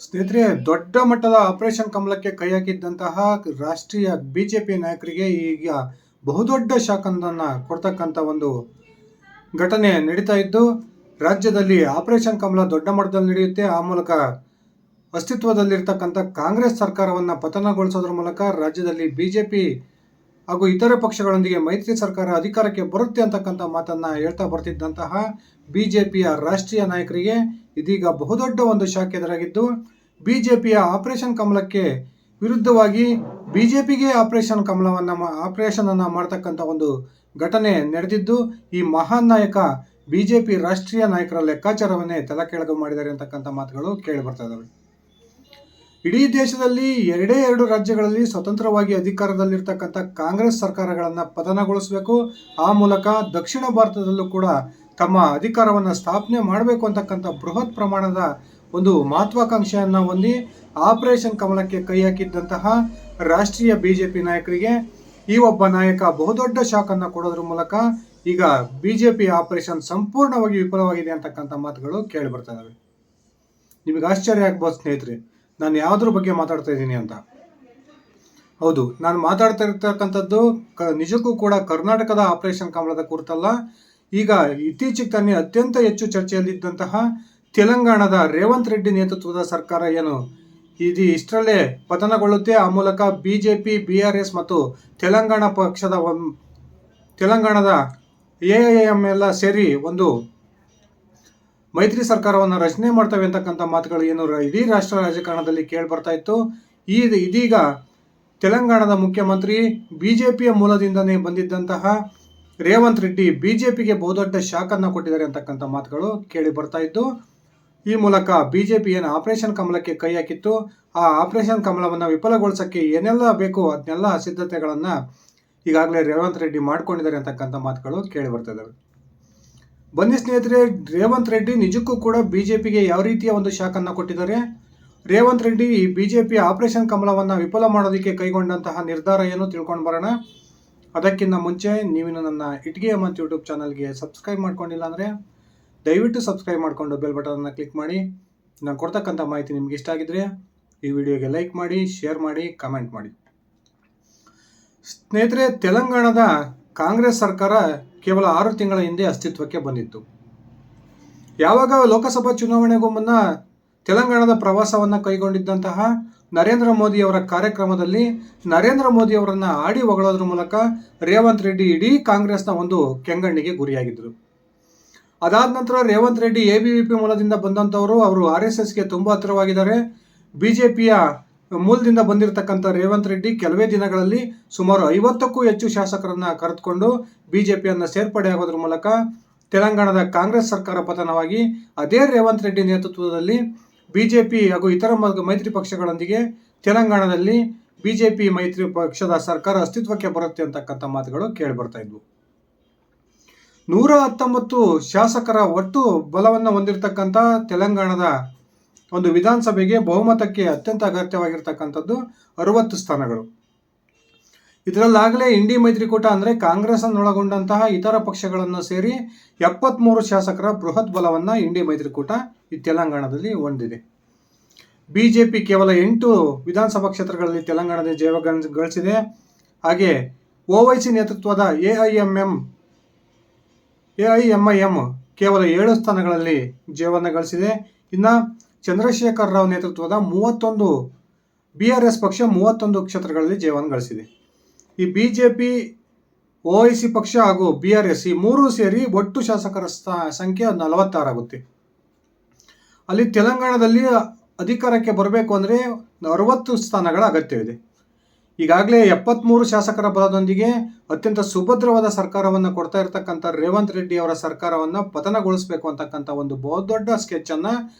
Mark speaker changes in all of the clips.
Speaker 1: ಸ್ನೇಹಿತರೆ, ದೊಡ್ಡ ಮಟ್ಟದ ಆಪರೇಷನ್ ಕಮಲಕ್ಕೆ ಕೈ ಹಾಕಿದ್ದಂತಹ ರಾಷ್ಟ್ರೀಯ ಬಿಜೆಪಿ ನಾಯಕರಿಗೆ ಈಗ ಬಹುದೊಡ್ಡ ಶಾಖವನ್ನು ಕೊಡ್ತಕ್ಕಂಥ ಒಂದು ಘಟನೆ ನಡೀತಾ ಇದ್ದು, ರಾಜ್ಯದಲ್ಲಿ ಆಪರೇಷನ್ ಕಮಲ ದೊಡ್ಡ ಮಟ್ಟದಲ್ಲಿ ನಡೆಯುತ್ತೆ. ಆ ಮೂಲಕ ಅಸ್ತಿತ್ವದಲ್ಲಿರ್ತಕ್ಕಂಥ ಕಾಂಗ್ರೆಸ್ ಸರ್ಕಾರವನ್ನು ಪತನಗೊಳಿಸೋದ್ರ ಮೂಲಕ ರಾಜ್ಯದಲ್ಲಿ ಬಿಜೆಪಿ ಹಾಗೂ ಇತರೆ ಪಕ್ಷಗಳೊಂದಿಗೆ ಮೈತ್ರಿ ಸರ್ಕಾರ ಅಧಿಕಾರಕ್ಕೆ ಬರುತ್ತೆ ಅಂತಕ್ಕಂಥ ಮಾತನ್ನು ಹೇಳ್ತಾ ಬರ್ತಿದ್ದಂತಹ ಬಿಜೆಪಿಯ ರಾಷ್ಟ್ರೀಯ ನಾಯಕರಿಗೆ ಇದೀಗ ಬಹುದೊಡ್ಡ ಒಂದು ಶಾಕ್ ಎದುರಾಗಿದ್ದು, ಬಿಜೆಪಿಯ ಆಪರೇಷನ್ ಕಮಲಕ್ಕೆ ವಿರುದ್ಧವಾಗಿ ಬಿಜೆಪಿಗೆ ಆಪರೇಷನ್ ಅನ್ನು ಮಾಡ್ತಕ್ಕಂಥ ಒಂದು ಘಟನೆ ನಡೆದಿದ್ದು, ಈ ಮಹಾನ್ ನಾಯಕ ಬಿಜೆಪಿ ರಾಷ್ಟ್ರೀಯ ನಾಯಕರ ಲೆಕ್ಕಾಚಾರವನ್ನೇ ತಲೆಕೆಳಗು ಮಾಡಿದ್ದಾರೆ ಅಂತಕ್ಕಂಥ ಮಾತುಗಳು ಕೇಳಿ ಬರ್ತಾ ಇದ್ದಾವೆ. ಇಡೀ ದೇಶದಲ್ಲಿ ಎರಡು ರಾಜ್ಯಗಳಲ್ಲಿ ಸ್ವತಂತ್ರವಾಗಿ ಅಧಿಕಾರದಲ್ಲಿರ್ತಕ್ಕಂಥ ಕಾಂಗ್ರೆಸ್ ಸರ್ಕಾರಗಳನ್ನು ಪತನಗೊಳಿಸಬೇಕು, ಆ ಮೂಲಕ ದಕ್ಷಿಣ ಭಾರತದಲ್ಲೂ ಕೂಡ ತಮ್ಮ ಅಧಿಕಾರವನ್ನು ಸ್ಥಾಪನೆ ಮಾಡಬೇಕು ಅಂತಕ್ಕಂಥ ಬೃಹತ್ ಪ್ರಮಾಣದ ಒಂದು ಮಹತ್ವಾಕಾಂಕ್ಷೆಯನ್ನು ಹೊಂದಿ ಆಪರೇಷನ್ ಕಮಲಕ್ಕೆ ಕೈ ಹಾಕಿದ್ದಂತಹ ರಾಷ್ಟ್ರೀಯ ಬಿಜೆಪಿ ನಾಯಕರಿಗೆ ಈ ಒಬ್ಬ ನಾಯಕ ಬಹುದೊಡ್ಡ ಶಾಕನ್ನು ಕೊಡೋದ್ರ ಮೂಲಕ ಈಗ ಬಿಜೆಪಿ ಆಪರೇಷನ್ ಸಂಪೂರ್ಣವಾಗಿ ವಿಫಲವಾಗಿದೆ ಅಂತಕ್ಕಂಥ ಮಾತುಗಳು ಕೇಳಿ ಬರ್ತಾ ಇದ್ದಾವೆ. ನಿಮಗೆ ಆಶ್ಚರ್ಯ ಆಗ್ಬೋದು ಸ್ನೇಹಿತರೆ, ನಾನು ಯಾವುದ್ರ ಬಗ್ಗೆ ಮಾತಾಡ್ತಾ ಇದ್ದೀನಿ ಅಂತ. ಹೌದು, ನಾನು ಮಾತಾಡ್ತಾ ಇರ್ತಕ್ಕಂಥದ್ದು ನಿಜಕ್ಕೂ ಕೂಡ ಕರ್ನಾಟಕದ ಆಪರೇಷನ್ ಕಮಲದ ಕುರಿತಲ್ಲ. ಈಗ ಇತ್ತೀಚೆಗೆ ತಾನೇ ಅತ್ಯಂತ ಹೆಚ್ಚು ಚರ್ಚೆಯಲ್ಲಿದ್ದಂತಹ ತೆಲಂಗಾಣದ ರೇವಂತ್ ರೆಡ್ಡಿ ನೇತೃತ್ವದ ಸರ್ಕಾರ ಏನು ಇಷ್ಟರಲ್ಲೇ ಪತನಗೊಳ್ಳುತ್ತೆ, ಆ ಮೂಲಕ ಬಿಜೆಪಿ, BRS ಮತ್ತು ತೆಲಂಗಾಣದ AIM ಎಲ್ಲ ಸೇರಿ ಒಂದು ಮೈತ್ರಿ ಸರ್ಕಾರವನ್ನು ರಚನೆ ಮಾಡ್ತವೆ ಅಂತಕ್ಕಂಥ ಮಾತುಗಳು ಏನು ಇಡೀ ರಾಷ್ಟ್ರ ರಾಜಕಾರಣದಲ್ಲಿ ಕೇಳಿ ಬರ್ತಾ ಇತ್ತು. ಇದೀಗ ತೆಲಂಗಾಣದ ಮುಖ್ಯಮಂತ್ರಿ ಬಿಜೆಪಿಯ ಮೂಲದಿಂದನೇ ಬಂದಿದ್ದಂತಹ ರೇವಂತ್ ರೆಡ್ಡಿ ಬಿಜೆಪಿಗೆ ಬಹುದೊಡ್ಡ ಶಾಕನ್ನು ಕೊಟ್ಟಿದ್ದಾರೆ ಅಂತಕ್ಕಂಥ ಮಾತುಗಳು ಕೇಳಿ ಬರ್ತಾ ಇದ್ದು, ಈ ಮೂಲಕ ಬಿಜೆಪಿ ಏನು ಆಪರೇಷನ್ ಕಮಲಕ್ಕೆ ಕೈ ಹಾಕಿತ್ತು, ಆ ಆಪರೇಷನ್ ಕಮಲವನ್ನು ವಿಫಲಗೊಳಿಸೋಕ್ಕೆ ಏನೆಲ್ಲ ಬೇಕು ಅದನ್ನೆಲ್ಲ ಸಿದ್ಧತೆಗಳನ್ನು ಈಗಾಗಲೇ ರೇವಂತ್ ರೆಡ್ಡಿ ಮಾಡ್ಕೊಂಡಿದ್ದಾರೆ ಅಂತಕ್ಕಂಥ ಮಾತುಗಳು ಕೇಳಿ ಬರ್ತಾ ಇದ್ದಾವೆ. ಬನ್ನಿ ಸ್ನೇಹಿತರೆ, ರೇವಂತ್ ರೆಡ್ಡಿ ನಿಜಕ್ಕೂ ಕೂಡ ಬಿಜೆಪಿಗೆ ಯಾವ ರೀತಿಯ ಒಂದು ಶಾಕನ್ನು ಕೊಟ್ಟಿದ್ದಾರೆ, ರೇವಂತ್ ರೆಡ್ಡಿ ಈ ಬಿಜೆಪಿ ಆಪರೇಷನ್ ಕಮಲವನ್ನು ವಿಫಲ ಮಾಡೋದಕ್ಕೆ ಕೈಗೊಂಡಂತಹ ನಿರ್ಧಾರ ಏನು ತಿಳ್ಕೊಂಡು ಬರೋಣ. ಅದಕ್ಕಿಂತ ಮುಂಚೆ ನೀವಿನ್ನು ನನ್ನ ಇಟ್ಗೆ ಹೇಮಂತ್ ಯೂಟ್ಯೂಬ್ ಚಾನಲ್ಗೆ ಸಬ್ಸ್ಕ್ರೈಬ್ ಮಾಡ್ಕೊಂಡಿಲ್ಲ ಅಂದರೆ ದಯವಿಟ್ಟು ಸಬ್ಸ್ಕ್ರೈಬ್ ಮಾಡಿಕೊಂಡು ಬೆಲ್ ಬಟನನ್ನು ಕ್ಲಿಕ್ ಮಾಡಿ. ನಾನು ಕೊಡ್ತಕ್ಕಂಥ ಮಾಹಿತಿ ನಿಮ್ಗೆ ಇಷ್ಟ ಆಗಿದ್ರೆ ಈ ವಿಡಿಯೋಗೆ ಲೈಕ್ ಮಾಡಿ, ಶೇರ್ ಮಾಡಿ, ಕಮೆಂಟ್ ಮಾಡಿ. ಸ್ನೇಹಿತರೆ, ತೆಲಂಗಾಣದ ಕಾಂಗ್ರೆಸ್ ಸರ್ಕಾರ ಕೇವಲ 6 ತಿಂಗಳ ಹಿಂದೆ ಅಸ್ತಿತ್ವಕ್ಕೆ ಬಂದಿತ್ತು. ಯಾವಾಗ ಲೋಕಸಭಾ ಚುನಾವಣೆಗೂ ಮುನ್ನ ತೆಲಂಗಾಣದ ಪ್ರವಾಸವನ್ನು ಕೈಗೊಂಡಿದ್ದಂತಹ ನರೇಂದ್ರ ಮೋದಿ ಅವರ ಕಾರ್ಯಕ್ರಮದಲ್ಲಿ ನರೇಂದ್ರ ಮೋದಿ ಅವರನ್ನು ಆಡಿ ಹೊಗಳೋದ್ರ ಮೂಲಕ ರೇವಂತ್ ರೆಡ್ಡಿ ಇಡೀ ಕಾಂಗ್ರೆಸ್ನ ಒಂದು ಕೆಂಗಣ್ಣಿಗೆ ಗುರಿಯಾಗಿದ್ದರು. ಅದಾದ ನಂತರ ರೇವಂತ್ ರೆಡ್ಡಿ ABVP ಮೂಲದಿಂದ ಬಂದಂಥವರು, ಅವರು RSSಗೆ ತುಂಬ ಹತ್ತಿರವಾಗಿದ್ದಾರೆ. ಬಿಜೆಪಿಯ ಮೂಲದಿಂದ ಬಂದಿರತಕ್ಕಂಥ ರೇವಂತ್ ರೆಡ್ಡಿ ಕೆಲವೇ ದಿನಗಳಲ್ಲಿ ಸುಮಾರು 50ಕ್ಕೂ ಹೆಚ್ಚು ಶಾಸಕರನ್ನು ಕರೆದುಕೊಂಡು ಬಿಜೆಪಿಯನ್ನು ಸೇರ್ಪಡೆಯಾಗೋದ್ರ ಮೂಲಕ ತೆಲಂಗಾಣದ ಕಾಂಗ್ರೆಸ್ ಸರ್ಕಾರ ಪತನವಾಗಿ ಅದೇ ರೇವಂತ್ ರೆಡ್ಡಿ ನೇತೃತ್ವದಲ್ಲಿ ಬಿಜೆಪಿ ಹಾಗೂ ಇತರ ಮೈತ್ರಿ ಪಕ್ಷಗಳೊಂದಿಗೆ ತೆಲಂಗಾಣದಲ್ಲಿ ಬಿಜೆಪಿ ಮೈತ್ರಿ ಪಕ್ಷದ ಸರ್ಕಾರ ಅಸ್ತಿತ್ವಕ್ಕೆ ಬರುತ್ತೆ ಅಂತಕ್ಕಂಥ ಮಾತುಗಳು ಕೇಳಿ ಬರ್ತಾ ಇದ್ವು. 119 ಶಾಸಕರ ಒಟ್ಟು ಬಲವನ್ನು ಹೊಂದಿರತಕ್ಕಂಥ ತೆಲಂಗಾಣದ ಒಂದು ವಿಧಾನಸಭೆಗೆ ಬಹುಮತಕ್ಕೆ ಅತ್ಯಂತ ಅಗತ್ಯವಾಗಿರ್ತಕ್ಕಂಥದ್ದು 60 ಸ್ಥಾನಗಳು. ಇದರಲ್ಲಾಗಲೇ ಇಂಡಿ ಮೈತ್ರಿಕೂಟ ಅಂದರೆ ಕಾಂಗ್ರೆಸ್ ಅನ್ನೊಳಗೊಂಡಂತಹ ಇತರ ಪಕ್ಷಗಳನ್ನು ಸೇರಿ 73 ಶಾಸಕರ ಬೃಹತ್ ಬಲವನ್ನು ಇಂಡಿ ಮೈತ್ರಿಕೂಟ ಈ ತೆಲಂಗಾಣದಲ್ಲಿ ಹೊಂದಿದೆ. ಬಿಜೆಪಿ ಕೇವಲ 8 ವಿಧಾನಸಭಾ ಕ್ಷೇತ್ರಗಳಲ್ಲಿ ತೆಲಂಗಾಣದಲ್ಲಿ ಜಯ ಗಳಿಸಿದೆ. ಹಾಗೆ OIC ನೇತೃತ್ವದ AIMIM ಕೇವಲ 7 ಸ್ಥಾನಗಳಲ್ಲಿ ಜಯವನ್ನು ಗಳಿಸಿದೆ. ಇನ್ನು ಚಂದ್ರಶೇಖರ್ ರಾವ್ ನೇತೃತ್ವದ 31 BRS ಪಕ್ಷ 31 ಕ್ಷೇತ್ರಗಳಲ್ಲಿ ಜಯವನ್ನು ಗಳಿಸಿದೆ. ಈ ಬಿಜೆಪಿ, OIC ಪಕ್ಷ ಹಾಗೂ BRS ಈ 3 ಸೇರಿ ಒಟ್ಟು ಶಾಸಕರ ಸಂಖ್ಯೆ 46 ಆಗುತ್ತೆ. ಅಲ್ಲಿ ತೆಲಂಗಾಣದಲ್ಲಿ ಅಧಿಕಾರಕ್ಕೆ ಬರಬೇಕು ಅಂದರೆ 60 ಸ್ಥಾನಗಳ ಅಗತ್ಯವಿದೆ. ಈಗಾಗಲೇ 73 ಶಾಸಕರ ಬಲದೊಂದಿಗೆ ಅತ್ಯಂತ ಸುಭದ್ರವಾದ ಸರ್ಕಾರವನ್ನು ಕೊಡ್ತಾ ಇರತಕ್ಕಂಥ ರೇವಂತ್ ರೆಡ್ಡಿ ಅವರ ಸರ್ಕಾರವನ್ನು ಪತನಗೊಳಿಸಬೇಕು ಅಂತಕ್ಕಂಥ ಒಂದು ಬಹುದೊಡ್ಡ ಸ್ಕೆಚನ್ನು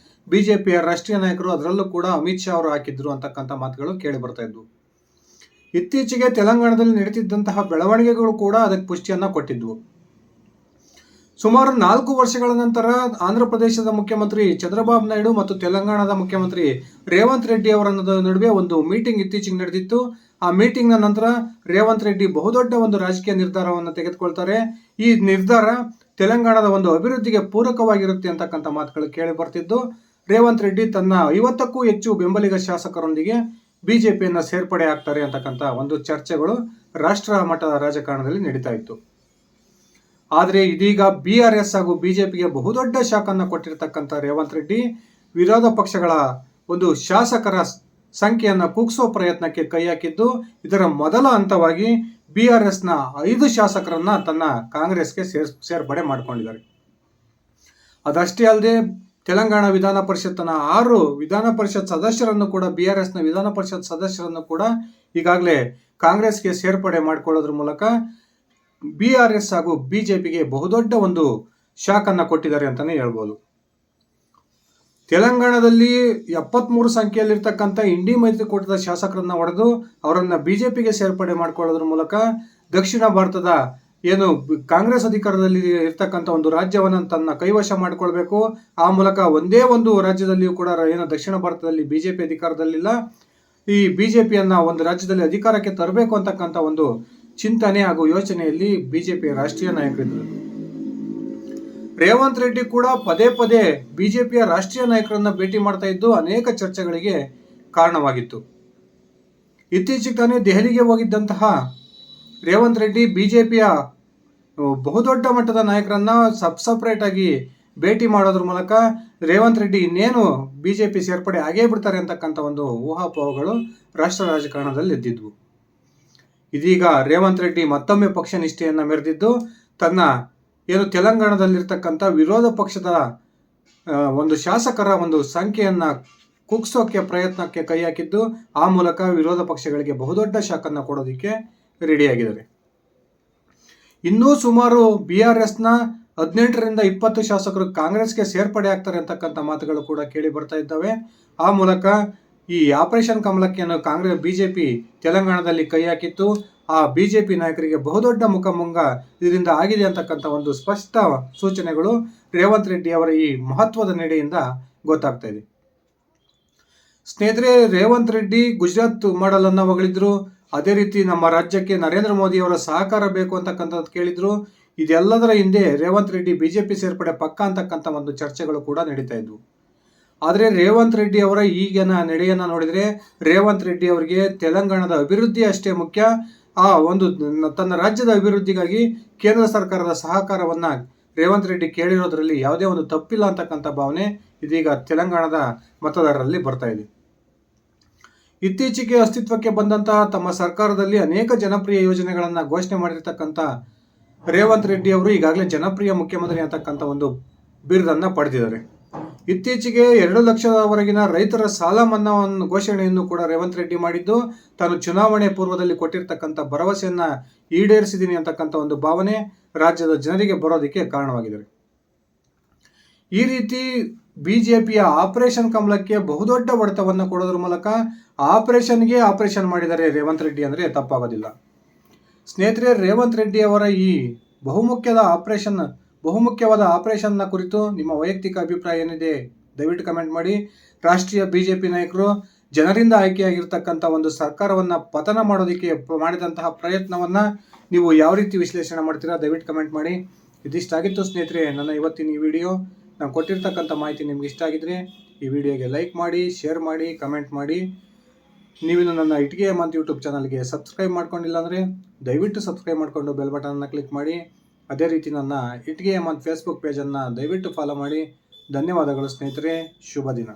Speaker 1: ಬಿಜೆಪಿಯ ರಾಷ್ಟ್ರೀಯ ನಾಯಕರು, ಅದರಲ್ಲೂ ಕೂಡ ಅಮಿತ್ ಶಾ ಅವರು ಹಾಕಿದ್ರು ಅಂತಕ್ಕಂಥ ಮಾತುಗಳು ಕೇಳಿ ಬರ್ತಾ ಇದ್ವು. ಇತ್ತೀಚೆಗೆ ತೆಲಂಗಾಣದಲ್ಲಿ ನಡೀತಿದ್ದಂತಹ ಬೆಳವಣಿಗೆಗಳು ಕೂಡ ಅದಕ್ಕೆ ಪುಷ್ಟಿಯನ್ನು ಕೊಟ್ಟಿದ್ವು. ಸುಮಾರು 4 ವರ್ಷಗಳ ನಂತರ ಆಂಧ್ರ ಪ್ರದೇಶದ ಮುಖ್ಯಮಂತ್ರಿ ಚಂದ್ರಬಾಬು ನಾಯ್ಡು ಮತ್ತು ತೆಲಂಗಾಣದ ಮುಖ್ಯಮಂತ್ರಿ ರೇವಂತ್ ರೆಡ್ಡಿ ಅವರ ನಡುವೆ ಒಂದು ಮೀಟಿಂಗ್ ಇತ್ತೀಚೆಗೆ ನಡೆದಿತ್ತು. ಆ ಮೀಟಿಂಗ್ನ ನಂತರ ರೇವಂತ್ ರೆಡ್ಡಿ ಬಹುದೊಡ್ಡ ಒಂದು ರಾಜಕೀಯ ನಿರ್ಧಾರವನ್ನು ತೆಗೆದುಕೊಳ್ತಾರೆ. ಈ ನಿರ್ಧಾರ ತೆಲಂಗಾಣದ ಒಂದು ಅಭಿವೃದ್ಧಿಗೆ ಪೂರಕವಾಗಿರುತ್ತೆ ಅಂತಕ್ಕಂಥ ಮಾತುಗಳು ಕೇಳಿ ಬರ್ತಿದ್ದು, ರೇವಂತ್ ರೆಡ್ಡಿ ತನ್ನ 50ಕ್ಕೂ ಹೆಚ್ಚು ಬೆಂಬಲಿಗ ಶಾಸಕರೊಂದಿಗೆ ಬಿಜೆಪಿಯನ್ನು ಸೇರ್ಪಡೆ ಆಗ್ತಾರೆ ಅಂತಕ್ಕಂಥ ಒಂದು ಚರ್ಚೆಗಳು ರಾಷ್ಟ್ರ ಮಟ್ಟದ ರಾಜಕಾರಣದಲ್ಲಿ ನಡೀತಾ ಇತ್ತು. ಆದರೆ ಇದೀಗ BRS ಹಾಗೂ ಬಿಜೆಪಿಗೆ ಬಹುದೊಡ್ಡ ಶಾಕ್ ಅನ್ನು ಕೊಟ್ಟಿರತಕ್ಕಂಥ ರೇವಂತ್ ರೆಡ್ಡಿ ವಿರೋಧ ಪಕ್ಷಗಳ ಒಂದು ಶಾಸಕರ ಸಂಖ್ಯೆಯನ್ನು ಕುಗ್ಗಿಸೋ ಪ್ರಯತ್ನಕ್ಕೆ ಕೈ ಹಾಕಿದ್ದು, ಇದರ ಮೊದಲ ಹಂತವಾಗಿ BRSನ 5 ಶಾಸಕರನ್ನ ತನ್ನ ಕಾಂಗ್ರೆಸ್ಗೆ ಸೇರ್ಪಡೆ ಮಾಡಿಕೊಂಡಿದ್ದಾರೆ. ಅದಷ್ಟೇ ಅಲ್ಲದೆ ತೆಲಂಗಾಣ ವಿಧಾನ ಪರಿಷತ್ನ 6 ವಿಧಾನ ಪರಿಷತ್ ಸದಸ್ಯರನ್ನು ಕೂಡ BRSನ ವಿಧಾನ ಪರಿಷತ್ ಸದಸ್ಯರನ್ನು ಕೂಡ ಈಗಾಗಲೇ ಕಾಂಗ್ರೆಸ್ಗೆ ಸೇರ್ಪಡೆ ಮಾಡಿಕೊಳ್ಳೋದ್ರ ಮೂಲಕ BRS ಹಾಗೂ ಬಿಜೆಪಿಗೆ ಬಹುದೊಡ್ಡ ಒಂದು ಶಾಕ್ ಅನ್ನು ಕೊಟ್ಟಿದ್ದಾರೆ ಅಂತಾನೆ ಹೇಳ್ಬೋದು. ತೆಲಂಗಾಣದಲ್ಲಿ 73 ಸಂಖ್ಯೆಯಲ್ಲಿರ್ತಕ್ಕಂಥ ಇಂಡಿ ಮೈತ್ರಿಕೂಟದ ಶಾಸಕರನ್ನ ಹೊಡೆದು ಅವರನ್ನ ಬಿಜೆಪಿಗೆ ಸೇರ್ಪಡೆ ಮಾಡಿಕೊಳ್ಳೋದ್ರ ಮೂಲಕ ದಕ್ಷಿಣ ಭಾರತದ ಏನು ಕಾಂಗ್ರೆಸ್ ಅಧಿಕಾರದಲ್ಲಿ ಇರ್ತಕ್ಕಂಥ ಒಂದು ರಾಜ್ಯವನ್ನು ತನ್ನ ಕೈವಶ ಮಾಡಿಕೊಳ್ಬೇಕು, ಆ ಮೂಲಕ ಒಂದೇ ಒಂದು ರಾಜ್ಯದಲ್ಲಿಯೂ ಕೂಡ ಏನು ದಕ್ಷಿಣ ಭಾರತದಲ್ಲಿ ಬಿಜೆಪಿ ಅಧಿಕಾರದಲ್ಲಿಲ್ಲ, ಈ ಬಿಜೆಪಿಯನ್ನ ಒಂದು ರಾಜ್ಯದಲ್ಲಿ ಅಧಿಕಾರಕ್ಕೆ ತರಬೇಕು ಅಂತಕ್ಕಂಥ ಒಂದು ಚಿಂತನೆ ಹಾಗೂ ಯೋಚನೆಯಲ್ಲಿ ಬಿಜೆಪಿಯ ರಾಷ್ಟ್ರೀಯ ನಾಯಕರಿದ್ದರು. ರೇವಂತ್ ರೆಡ್ಡಿ ಕೂಡ ಪದೇ ಪದೇ ಬಿಜೆಪಿಯ ರಾಷ್ಟ್ರೀಯ ನಾಯಕರನ್ನ ಭೇಟಿ ಮಾಡ್ತಾ ಇದ್ದು ಅನೇಕ ಚರ್ಚೆಗಳಿಗೆ ಕಾರಣವಾಗಿತ್ತು. ಇತ್ತೀಚೆಗೆ ತಾನೇ ದೆಹಲಿಗೆ ಹೋಗಿದ್ದಂತಹ ರೇವಂತ್ ರೆಡ್ಡಿ ಬಿಜೆಪಿಯ ಬಹುದೊಡ್ಡ ಮಟ್ಟದ ನಾಯಕರನ್ನ ಸಪ್ರೇಟ್ ಆಗಿ ಭೇಟಿ ಮಾಡೋದ್ರ ಮೂಲಕ ರೇವಂತ್ ರೆಡ್ಡಿ ಇನ್ನೇನು ಬಿಜೆಪಿ ಸೇರ್ಪಡೆ ಆಗೇ ಬಿಡ್ತಾರೆ ಅಂತಕ್ಕಂಥ ಒಂದು ಊಹಾಪೋಹಗಳು ರಾಷ್ಟ್ರ ರಾಜಕಾರಣದಲ್ಲಿ ಎದ್ದಿದ್ವು. ಇದೀಗ ರೇವಂತ್ ರೆಡ್ಡಿ ಮತ್ತೊಮ್ಮೆ ಪಕ್ಷ ನಿಷ್ಠೆಯನ್ನ ಮೆರೆದಿದ್ದು ತನ್ನ ಏನು ತೆಲಂಗಾಣದಲ್ಲಿರ್ತಕ್ಕಂಥ ವಿರೋಧ ಪಕ್ಷದ ಒಂದು ಶಾಸಕರ ಒಂದು ಸಂಖ್ಯೆಯನ್ನ ಕುಗ್ಸೋಕೆ ಪ್ರಯತ್ನಕ್ಕೆ ಕೈ ಹಾಕಿದ್ದು, ಆ ಮೂಲಕ ವಿರೋಧ ಪಕ್ಷಗಳಿಗೆ ಬಹುದೊಡ್ಡ ಶಾಕನ್ನು ಕೊಡೋದಕ್ಕೆ ರೆಡಿಯಾಗಿದ್ದಾರೆ. ಇನ್ನೂ ಸುಮಾರು BRSನ 18ರಿಂದ 20 ಶಾಸಕರು ಕಾಂಗ್ರೆಸ್ಗೆ ಸೇರ್ಪಡೆ ಆಗ್ತಾರೆ ಅಂತಕ್ಕಂಥ ಮಾತುಗಳು ಕೂಡ ಕೇಳಿ ಬರ್ತಾ ಇದ್ದಾವೆ. ಆ ಮೂಲಕ ಈ ಆಪರೇಷನ್ ಕಮಲಕ್ಕೆ ಬಿಜೆಪಿ ತೆಲಂಗಾಣದಲ್ಲಿ ಕೈ ಹಾಕಿತ್ತು. ಆ ಬಿಜೆಪಿ ನಾಯಕರಿಗೆ ಬಹುದೊಡ್ಡ ಮುಖಭಂಗ ಇದರಿಂದ ಆಗಿದೆ ಅಂತಕ್ಕಂಥ ಒಂದು ಸ್ಪಷ್ಟ ಸೂಚನೆಗಳು ರೇವಂತ್ ರೆಡ್ಡಿ ಅವರ ಈ ಮಹತ್ವದ ನಡೆಯಿಂದ ಗೊತ್ತಾಗ್ತಾ ಇದೆ. ಸ್ನೇಹಿತರೆ, ರೇವಂತ್ ರೆಡ್ಡಿ ಗುಜರಾತ್ ಮಾಡೆಲ್ ಅನ್ನ ಹೊಗಳಿದ್ರು. ಅದೇ ರೀತಿ ನಮ್ಮ ರಾಜ್ಯಕ್ಕೆ ನರೇಂದ್ರ ಮೋದಿ ಅವರ ಸಹಕಾರ ಬೇಕು ಅಂತಕ್ಕಂಥದ್ದು ಕೇಳಿದ್ರು. ಇದೆಲ್ಲದರ ಹಿಂದೆ ರೇವಂತ್ ರೆಡ್ಡಿ ಬಿಜೆಪಿ ಸೇರ್ಪಡೆ ಪಕ್ಕ ಅಂತಕ್ಕಂಥ ಒಂದು ಚರ್ಚೆಗಳು ಕೂಡ ನಡೀತಾ ಇದ್ವು. ಆದರೆ ರೇವಂತ್ ರೆಡ್ಡಿ ಅವರ ಈಗಿನ ನಡೆಯನ್ನ ನೋಡಿದ್ರೆ ರೇವಂತ್ ರೆಡ್ಡಿ ಅವರಿಗೆ ತೆಲಂಗಾಣದ ಅಭಿವೃದ್ಧಿ ಅಷ್ಟೇ ಮುಖ್ಯ. ಆ ಒಂದು ತನ್ನ ರಾಜ್ಯದ ಅಭಿವೃದ್ಧಿಗಾಗಿ ಕೇಂದ್ರ ಸರ್ಕಾರದ ಸಹಕಾರವನ್ನ ರೇವಂತ್ ರೆಡ್ಡಿ ಕೇಳಿರೋದ್ರಲ್ಲಿ ಯಾವುದೇ ಒಂದು ತಪ್ಪಿಲ್ಲ ಅಂತಕ್ಕಂಥ ಭಾವನೆ ಇದೀಗ ತೆಲಂಗಾಣದ ಮತದಾರರಲ್ಲಿ ಬರ್ತಾ ಇದೆ. ಇತ್ತೀಚೆಗೆ ಅಸ್ತಿತ್ವಕ್ಕೆ ಬಂದಂತಹ ತಮ್ಮ ಸರ್ಕಾರದಲ್ಲಿ ಅನೇಕ ಜನಪ್ರಿಯ ಯೋಜನೆಗಳನ್ನ ಘೋಷಣೆ ಮಾಡಿರ್ತಕ್ಕಂಥ ರೇವಂತ್ ರೆಡ್ಡಿ ಅವರು ಈಗಾಗಲೇ ಜನಪ್ರಿಯ ಮುಖ್ಯಮಂತ್ರಿ ಅಂತಕ್ಕಂಥ ಒಂದು ಬಿರುದನ್ನ ಪಡೆದಿದ್ದಾರೆ. ಇತ್ತೀಚೆಗೆ 2 ಲಕ್ಷದವರೆಗಿನ ರೈತರ ಸಾಲ ಮನ್ನಾವನ್ನು ಘೋಷಣೆಯನ್ನು ಕೂಡ ರೇವಂತ್ ರೆಡ್ಡಿ ಮಾಡಿದ್ದು, ತಾನು ಚುನಾವಣೆ ಪೂರ್ವದಲ್ಲಿ ಕೊಟ್ಟಿರ್ತಕ್ಕಂಥ ಭರವಸೆಯನ್ನ ಈಡೇರಿಸಿದ್ದೀನಿ ಅಂತಕ್ಕಂಥ ಒಂದು ಭಾವನೆ ರಾಜ್ಯದ ಜನರಿಗೆ ಬರೋದಕ್ಕೆ ಕಾರಣವಾಗಿದ್ದಾರೆ. ಈ ರೀತಿ ಬಿಜೆಪಿಯ ಆಪರೇಷನ್ ಕಮಲಕ್ಕೆ ಬಹುದೊಡ್ಡ ಹೊಡೆತವನ್ನು ಕೊಡೋದ್ರ ಮೂಲಕ ಆಪರೇಷನ್ ಮಾಡಿದ್ದಾರೆ ರೇವಂತ್ ರೆಡ್ಡಿ ಅಂದರೆ ತಪ್ಪಾಗೋದಿಲ್ಲ. ಸ್ನೇಹಿತರೆ, ರೇವಂತ್ ರೆಡ್ಡಿ ಅವರ ಈ ಬಹುಮುಖ್ಯವಾದ ಆಪರೇಷನ್ನ ಕುರಿತು ನಿಮ್ಮ ವೈಯಕ್ತಿಕ ಅಭಿಪ್ರಾಯ ಏನಿದೆ ದಯವಿಟ್ಟು ಕಮೆಂಟ್ ಮಾಡಿ. ರಾಷ್ಟ್ರೀಯ ಬಿಜೆಪಿ ನಾಯಕರು ಜನರಿಂದ ಆಯ್ಕೆಯಾಗಿರ್ತಕ್ಕಂಥ ಒಂದು ಸರ್ಕಾರವನ್ನು ಪತನ ಮಾಡೋದಕ್ಕೆ ಮಾಡಿದಂತಹ ಪ್ರಯತ್ನವನ್ನು ನೀವು ಯಾವ ರೀತಿ ವಿಶ್ಲೇಷಣೆ ಮಾಡ್ತೀರಾ ದಯವಿಟ್ಟು ಕಮೆಂಟ್ ಮಾಡಿ. ಇದಿಷ್ಟಾಗಿತ್ತು ಸ್ನೇಹಿತರೆ ನನ್ನ ಇವತ್ತಿನ ಈ ವಿಡಿಯೋ. ನಾನು ಕೊಟ್ಟಿರ್ತಕ್ಕಂಥ ಮಾಹಿತಿ ನಿಮ್ಗೆ ಇಷ್ಟ ಆಗಿದ್ರೆ ಈ ವಿಡಿಯೋಗೆ ಲೈಕ್ ಮಾಡಿ, ಶೇರ್ ಮಾಡಿ, ಕಮೆಂಟ್ ಮಾಡಿ. ನೀವಿನ್ನು ನನ್ನ ಇಟ್ಗೆ ಹೇಮಂತ್ ಯೂಟ್ಯೂಬ್ ಚಾನಲ್ಗೆ ಸಬ್ಸ್ಕ್ರೈಬ್ ಮಾಡ್ಕೊಂಡಿಲ್ಲ ಅಂದರೆ ದಯವಿಟ್ಟು ಸಬ್ಸ್ಕ್ರೈಬ್ ಮಾಡಿಕೊಂಡು ಬೆಲ್ ಬಟನ್ನ ಕ್ಲಿಕ್ ಮಾಡಿ. ಅದೇ ರೀತಿ ನನ್ನ ಇಟ್ಗೆ ಹೇಮಂತ್ ಫೇಸ್ಬುಕ್ ಪೇಜನ್ನು ದಯವಿಟ್ಟು ಫಾಲೋ ಮಾಡಿ. ಧನ್ಯವಾದಗಳು ಸ್ನೇಹಿತರೆ, ಶುಭ ದಿನ.